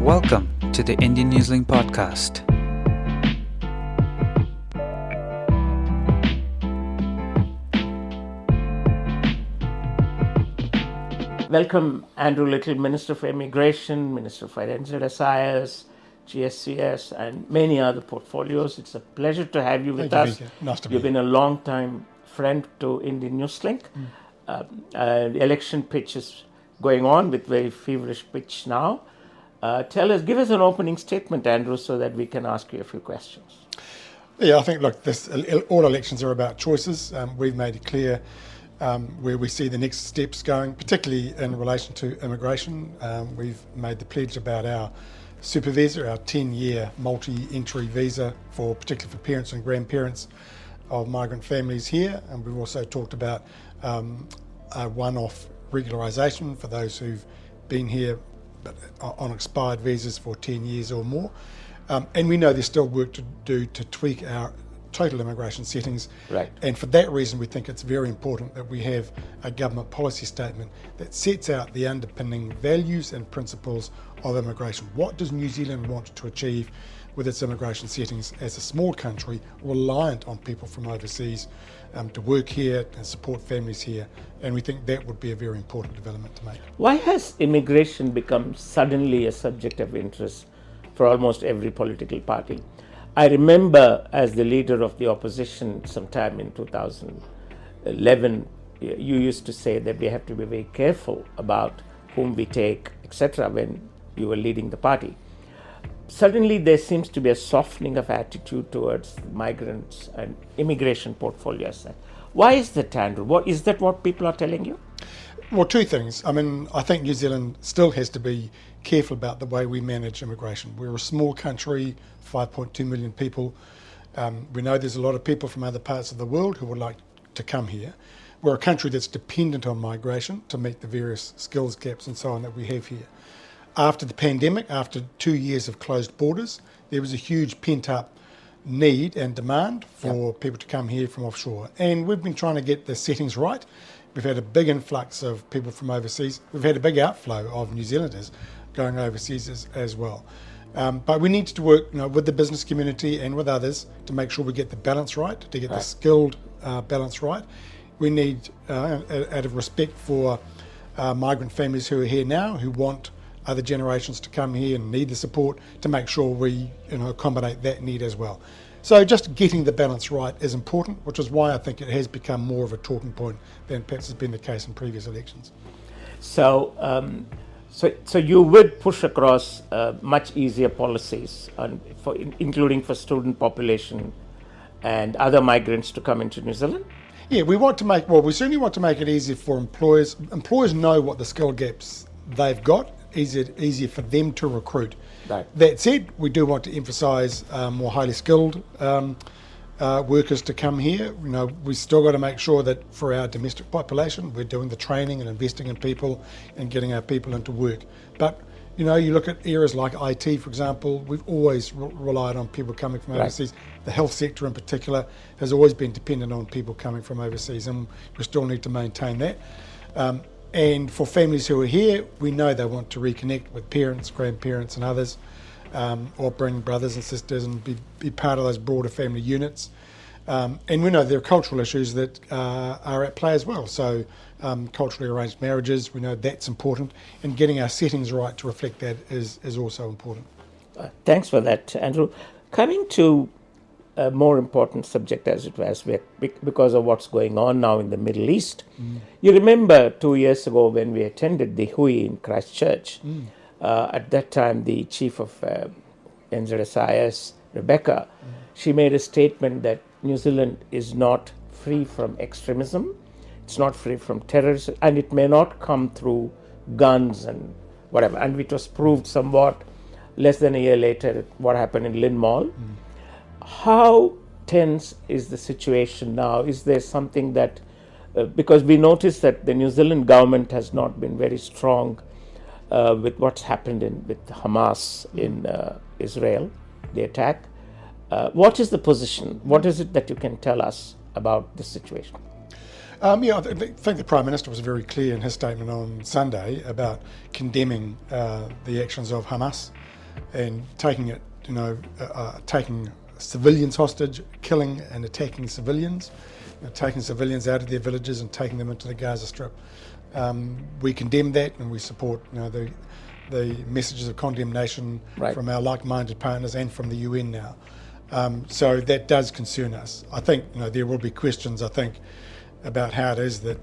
Welcome to the Indian Newsling podcast. Welcome, Andrew Little, Minister for Immigration, Minister for NZSIS, GSCS, and many other portfolios. It's a pleasure to have you with us. Thank you, Venkat. Nice to be You've here. been a long-time friend to Indian Newslink. The election pitch is going on with very feverish pitch now. Give us an opening statement, Andrew, so that we can ask you a few questions. Yeah, I think, look, all elections are about choices. We've made it clear where we see the next steps going, particularly in relation to immigration. We've made the pledge about our super visa, our 10-year multi-entry visa, particularly for parents and grandparents of migrant families here. And we've also talked about a one-off regularisation for those who've been here but on expired visas for 10 years or more. And we know there's still work to do to tweak our total immigration settings. Right. And for that reason, we think it's very important that we have a government policy statement that sets out the underpinning values and principles of immigration. What does New Zealand want to achieve with its immigration settings as a small country reliant on people from overseas to work here and support families here? And we think that would be a very important development to make. Why has immigration become suddenly a subject of interest for almost every political party? I remember as the leader of the opposition sometime in 2011, you used to say that we have to be very careful about whom we take, etc., when you were leading the party. Suddenly there seems to be a softening of attitude towards migrants and immigration portfolios. Why is that, Andrew? Is that what people are telling you? Well, two things. I think New Zealand still has to be careful about the way we manage immigration. We're a small country, 5.2 million people. We know there's a lot of people from other parts of the world who would like to come here. We're a country that's dependent on migration to meet the various skills gaps and so on that we have here. After the pandemic, after 2 years of closed borders, there was a huge pent-up need and demand for people to come here from offshore. And we've been trying to get the settings right. We've had a big influx of people from overseas. We've had a big outflow of New Zealanders going overseas as well. But we need to work with the business community and with others to make sure we get the balance right, to get the skilled balance right. We need, out of respect for migrant families who are here now, who want other generations to come here and need the support, to make sure we accommodate that need as well. So just getting the balance right is important, which is why I think it has become more of a talking point than perhaps has been the case in previous elections. So you would push across much easier policies, including for student population and other migrants to come into New Zealand? Yeah, we certainly want to make it easier for employers. Employers know what the skill gaps they've got, easier for them to recruit. Right. That said, we do want to emphasise more highly skilled workers to come here. We still got to make sure that for our domestic population, we're doing the training and investing in people and getting our people into work. But you look at areas like IT, for example. We've always relied on people coming from overseas. The health sector in particular has always been dependent on people coming from overseas, and we still need to maintain that. And for families who are here, we know they want to reconnect with parents, grandparents and others, or bring brothers and sisters and be part of those broader family units. And we know there are cultural issues that are at play as well. So culturally arranged marriages, we know that's important, and getting our settings right to reflect that is also important. Thanks for that, Andrew. Coming to a more important subject as it was, because of what's going on now in the Middle East. You remember 2 years ago when we attended the Hui in Christchurch. At that time, the chief of NZSIS, Rebecca, she made a statement that New Zealand is not free from extremism, it's not free from terrorism, and it may not come through guns and whatever. And it was proved somewhat less than a year later what happened in Lynn Mall. How tense is the situation now? Is there something that, because we noticed that the New Zealand government has not been very strong with what's happened with Hamas in Israel, the attack. What is the position? What is it that you can tell us about the situation? I think the Prime Minister was very clear in his statement on Sunday about condemning the actions of Hamas. and taking it, taking civilians hostage, killing and attacking civilians, taking civilians out of their villages and taking them into the Gaza Strip. We condemn that, and we support the messages of condemnation from our like-minded partners and from the UN now. So that does concern us. I think there will be questions, about how it is that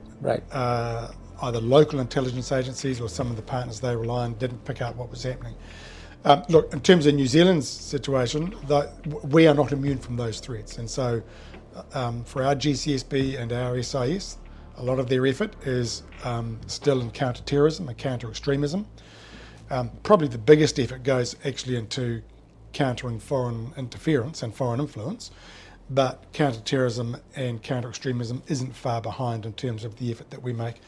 either local intelligence agencies or some of the partners they rely on didn't pick up what was happening. Look, in terms of New Zealand's situation, we are not immune from those threats. And so for our GCSB and our SIS, a lot of their effort is still in counter-terrorism and counter-extremism. Probably the biggest effort goes actually into countering foreign interference and foreign influence, but counter-terrorism and counter-extremism isn't far behind in terms of the effort that we make.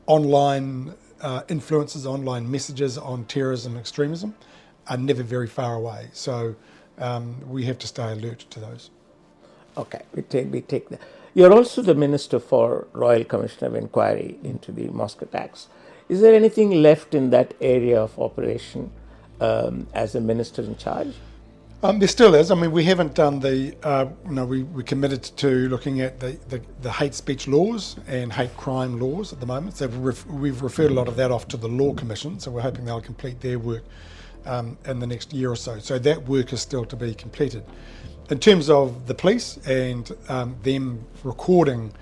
Online influences, online messages on terrorism and extremism are never very far away. So we have to stay alert to those. Okay, we take that. You're also the Minister for Royal Commission of Inquiry into the mosque attacks. Is there anything left in that area of operation as a minister in charge? There still is. I mean, we haven't done we committed to looking at the hate speech laws and hate crime laws at the moment. So we've referred a lot of that off to the Law Commission. So we're hoping they'll complete their work in the next year or so. So that work is still to be completed. In terms of the police and them recording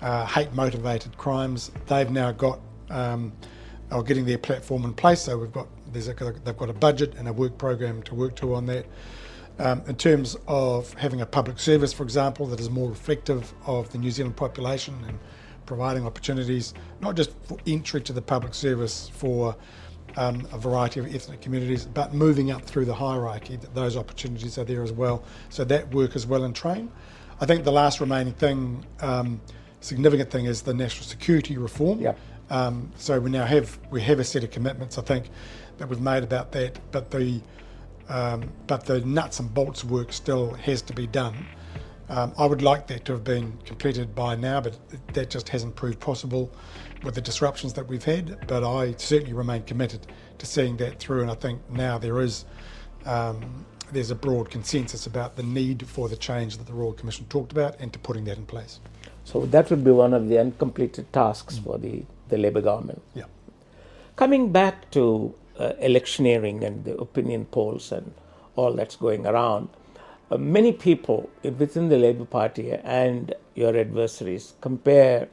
hate-motivated crimes, they've now got are getting their platform in place. So they've got a budget and a work program to work to on that. In terms of having a public service, for example, that is more reflective of the New Zealand population and providing opportunities, not just for entry to the public service for a variety of ethnic communities, but moving up through the hierarchy, that those opportunities are there as well. So that work is well in train. I think the last remaining thing, significant thing, is the national security reform. Yeah. So we have a set of commitments, I think, that we've made about that, but the nuts and bolts work still has to be done. I would like that to have been completed by now, but that just hasn't proved possible with the disruptions that we've had. But I certainly remain committed to seeing that through, and I think now there's a broad consensus about the need for the change that the Royal Commission talked about and to putting that in place. So that would be one of the uncompleted tasks for the Labour government. Yeah. Coming back to electioneering and the opinion polls and all that's going around, many people within the Labour Party and your adversaries compare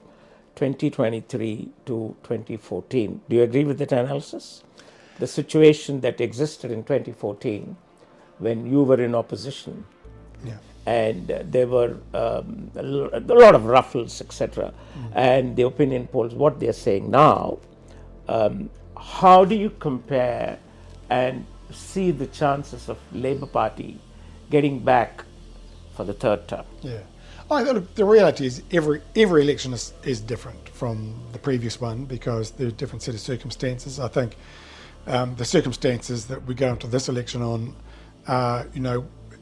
2023 to 2014. Do you agree with that analysis? The situation that existed in 2014 when you were in opposition, and there were a lot of ruffles, etc. And the opinion polls, what they're saying now, how do you compare and see the chances of Labour Party getting back for the third term? Yeah. Look, the reality is every election is different from the previous one because there are a different set of circumstances. I think the circumstances that we go into this election on are,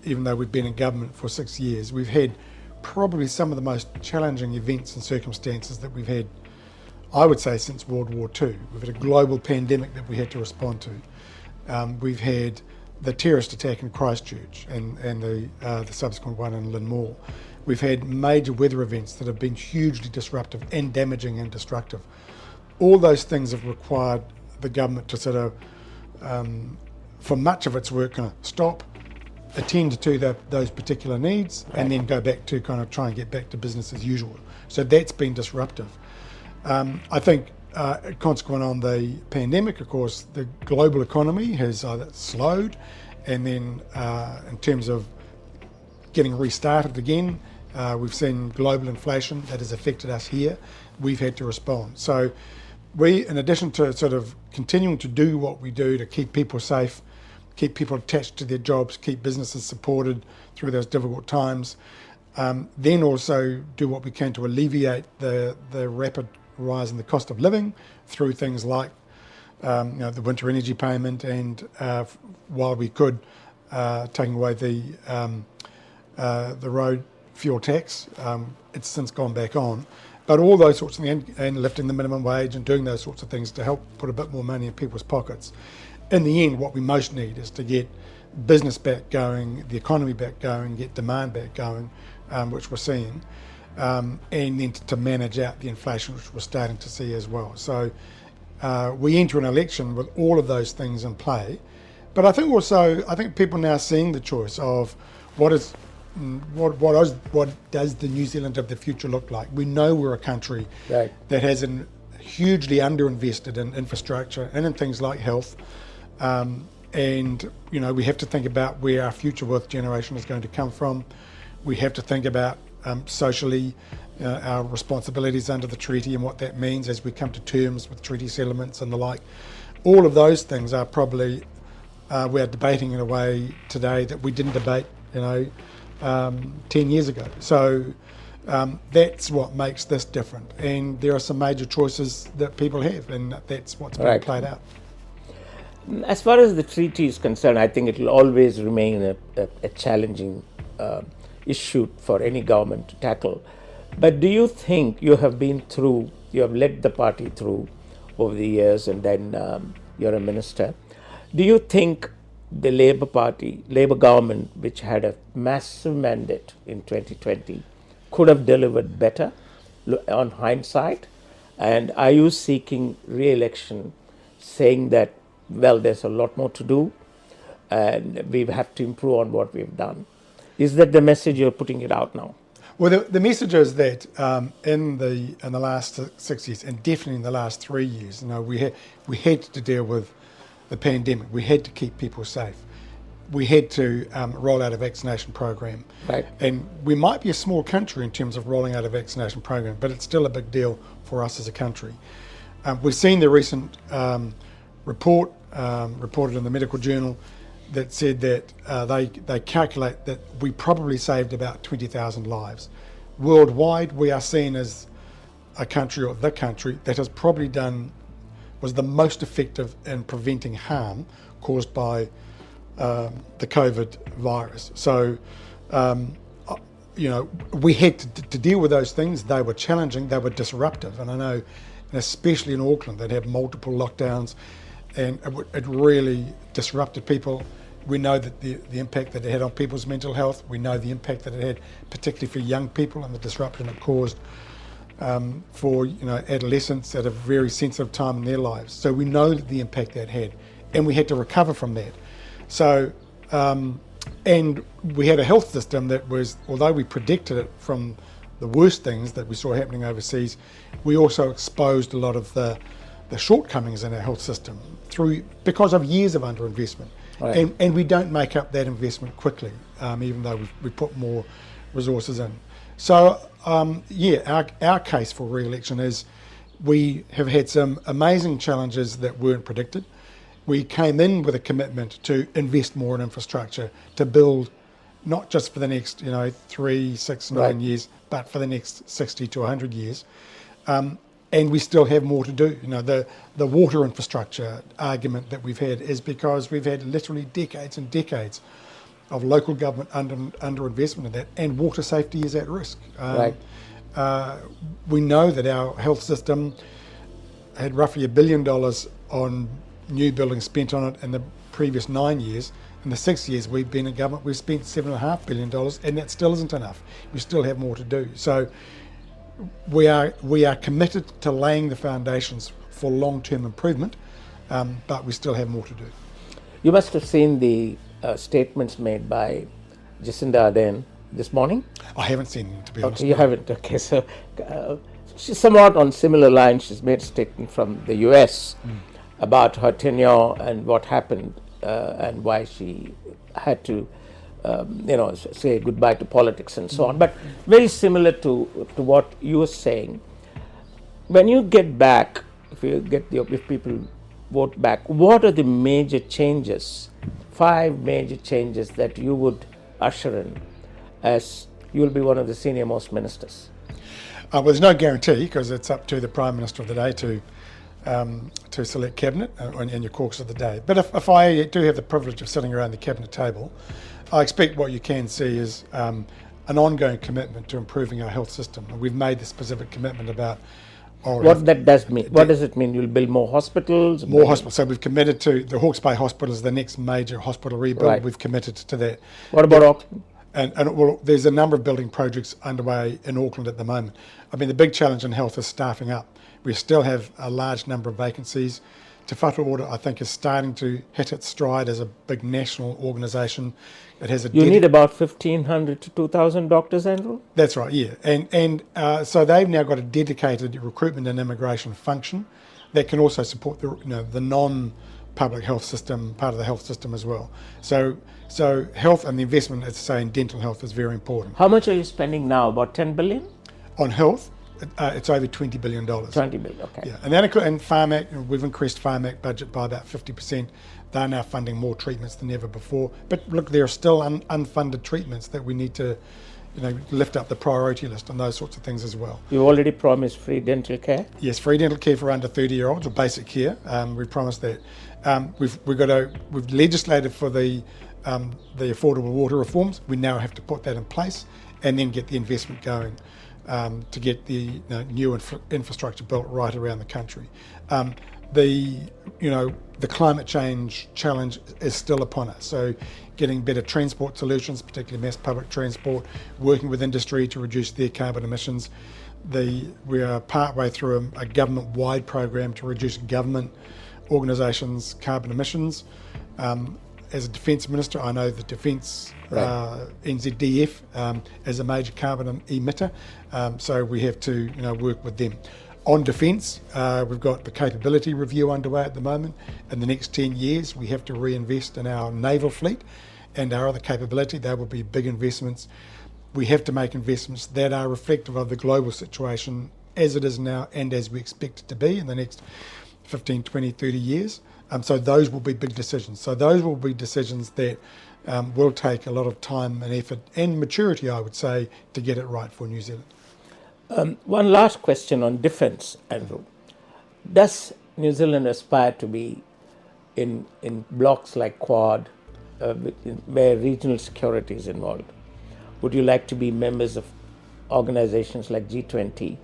even though we've been in government for 6 years, we've had probably some of the most challenging events and circumstances that we've had, I would say, since World War II. We've had a global pandemic that we had to respond to. We've had the terrorist attack in Christchurch and the subsequent one in Linmore. We've had major weather events that have been hugely disruptive and damaging and destructive. All those things have required the government to sort of, for much of its work, kind of stop, attend to those particular needs, and then go back to kind of try and get back to business as usual. So that's been disruptive. I think consequent on the pandemic, of course, the global economy has either slowed, and then in terms of getting restarted again, we've seen global inflation that has affected us here. We've had to respond. So we, in addition to sort of continuing to do what we do to keep people safe, keep people attached to their jobs, keep businesses supported through those difficult times, then also do what we can to alleviate the rapid rise in the cost of living through things like the winter energy payment and while we could taking away the road fuel tax. It's since gone back on. But all those sorts of things, and lifting the minimum wage and doing those sorts of things to help put a bit more money in people's pockets. in the end, what we most need is to get business back going, the economy back going, get demand back going, which we're seeing, and then to manage out the inflation, which we're starting to see as well. So we enter an election with all of those things in play. But I think people now seeing the choice of what does the New Zealand of the future look like? We know we're a country that has hugely underinvested in infrastructure and in things like health, and we have to think about where our future worth generation is going to come from. We have to think about socially our responsibilities under the treaty and what that means as we come to terms with treaty settlements and the like. All of those things are probably we're debating in a way today that we didn't debate 10 years ago. So that's what makes this different. And there are some major choices that people have, and that's what's being played out. As far as the treaty is concerned, I think it will always remain a challenging issue for any government to tackle. But do you think you have led the party through over the years, and then you're a minister, do you think the Labour government, which had a massive mandate in 2020, could have delivered better on hindsight? And are you seeking re-election, saying that, well, there's a lot more to do and we have to improve on what we've done? Is that the message you're putting it out now? Well, the message is that in the last 6 years, and definitely in the last 3 years, we had to deal with the pandemic. We had to keep people safe. We had to roll out a vaccination program. Right. And we might be a small country in terms of rolling out a vaccination program, but it's still a big deal for us as a country. We've seen the recent report reported in the Medical Journal that said that they calculate that we probably saved about 20,000 lives. Worldwide, we are seen as a country, or the country, that has probably was the most effective in preventing harm caused by the COVID virus. So, we had to deal with those things. They were challenging, they were disruptive. And I know, especially in Auckland, they'd have multiple lockdowns, and it really disrupted people. We know that the impact that it had on people's mental health. We know the impact that it had, particularly for young people, and the disruption it caused for adolescents at a very sensitive time in their lives. So we know the impact that had, and we had to recover from that. So, and we had a health system that was, although we predicted it from the worst things that we saw happening overseas, we also exposed a lot of the shortcomings in our health system because of years of underinvestment. Right. And we don't make up that investment quickly, even though we put more resources in. So, our case for re-election is we have had some amazing challenges that weren't predicted. We came in with a commitment to invest more in infrastructure, to build not just for the next 3, 6, 9 years, but for the next 60 to 100 years. And we still have more to do. The water infrastructure argument that we've had is because we've had literally decades and decades of local government under-investment in that, and water safety is at risk. We know that our health system had roughly $1 billion on new buildings spent on it in the previous 9 years. In the 6 years we've been in government, we've spent $7.5 billion, and that still isn't enough. We still have more to do. So we are committed to laying the foundations for long-term improvement, but we still have more to do. You must have seen the statements made by Jacinda Ardern this morning. I haven't seen them, to be honest. Okay, you haven't. Okay, so she's somewhat on similar lines. She's made a statement from the US about her tenure and what happened and why she had to say goodbye to politics and so on. But very similar to what you were saying. When you get back, if people vote back, what are the major changes, 5 major changes that you would usher in, as you will be one of the senior most ministers? Well, there's no guarantee, because it's up to the Prime Minister of the day to select cabinet and your caucus of the day. But if I do have the privilege of sitting around the cabinet table, I expect what you can see is an ongoing commitment to improving our health system. And we've made the specific commitment about Or What that does mean? What does it mean? You'll build more hospitals? more hospitals. So we've committed to the Hawke's Bay Hospital is the next major hospital rebuild. Right. We've committed to that. What about Auckland? And well, there's a number of building projects underway in Auckland at the moment. I mean, the big challenge in health is staffing up. We still have a large number of vacancies. Te Whatu Ora, I think, is starting to hit its stride as a big national organisation. It has a You need about 1,500 to 2,000 doctors, Andrew? That's right, yeah. And so they've now got a dedicated recruitment and immigration function that can also support the non-public health system, part of the health system as well. So health and the investment, as I say, in dental health is very important. How much are you spending now? About 10 billion? On health, it's over $20 billion. 20 billion, okay. Yeah, and that and PharmAct, we've increased PharmAct budget by about 50%. They're now funding more treatments than ever before. But look, there are still unfunded treatments that we need to, lift up the priority list and those sorts of things as well. You already promised free dental care? Yes, free dental care for under 30-year-olds, or basic care. We promised that. We've legislated for the affordable water reforms. We now have to put that in place and then get the investment going to get the new infrastructure built right around the country. The climate change challenge is still upon us. So getting better transport solutions, particularly mass public transport, working with industry to reduce their carbon emissions. We are partway through a government-wide program to reduce government organisations' carbon emissions. As a Defence Minister, I know the Defence NZDF is a major carbon emitter, so we have to work with them. On defence, we've got the capability review underway at the moment. In the next 10 years, we have to reinvest in our naval fleet and our other capability. They will be big investments. We have to make investments that are reflective of the global situation as it is now and as we expect it to be in the next 15, 20, 30 years. So those will be big decisions. So those will be decisions that will take a lot of time and effort and maturity, I would say, to get it right for New Zealand. One last question on defence, Andrew. Does New Zealand aspire to be in blocks like Quad, where regional security is involved? Would you like to be members of organisations like G20?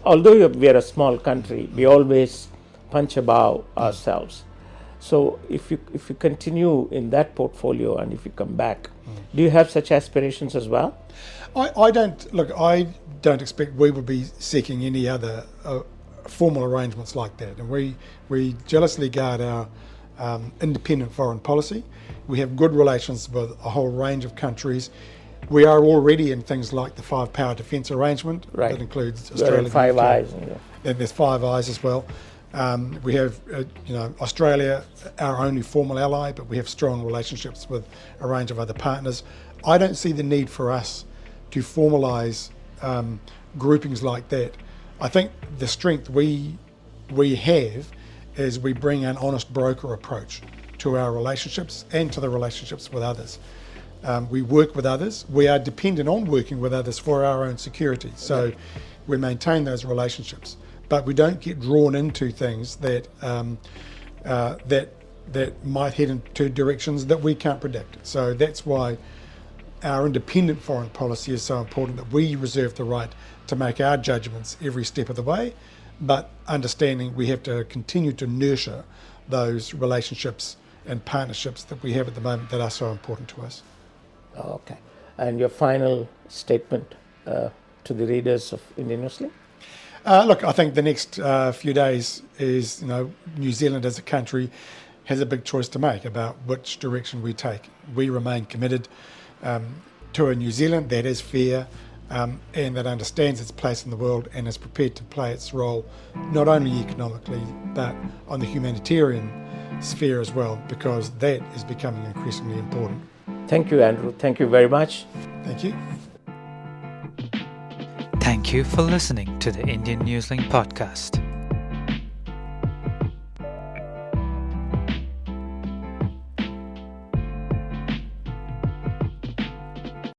Although we are a small country, we always punch above ourselves. So if you continue in that portfolio and if you come back, do you have such aspirations as well? I don't expect we will be seeking any other formal arrangements like that. And we jealously guard our independent foreign policy. We have good relations with a whole range of countries. We are already in things like the Five Power Defence Arrangement. Right. That includes Australia. Five Eyes. And there's Five Eyes as well. We have, Australia, our only formal ally, but we have strong relationships with a range of other partners. I don't see the need for us to formalise groupings like that. I think the strength we have is we bring an honest broker approach to our relationships and to the relationships with others. We work with others. We are dependent on working with others for our own security. So we maintain those relationships, but we don't get drawn into things that that might head into directions that we can't predict. So that's why our independent foreign policy is so important, that we reserve the right to make our judgments every step of the way, but understanding we have to continue to nurture those relationships and partnerships that we have at the moment that are so important to us. Okay. And your final statement to the readers of Indian Newsly? Look, I think the next few days is, New Zealand as a country has a big choice to make about which direction we take. We remain committed to a New Zealand that is fair and that understands its place in the world and is prepared to play its role, not only economically, but on the humanitarian sphere as well, because that is becoming increasingly important. Thank you, Andrew. Thank you very much. Thank you. Thank you for listening to the Indian Newsling podcast.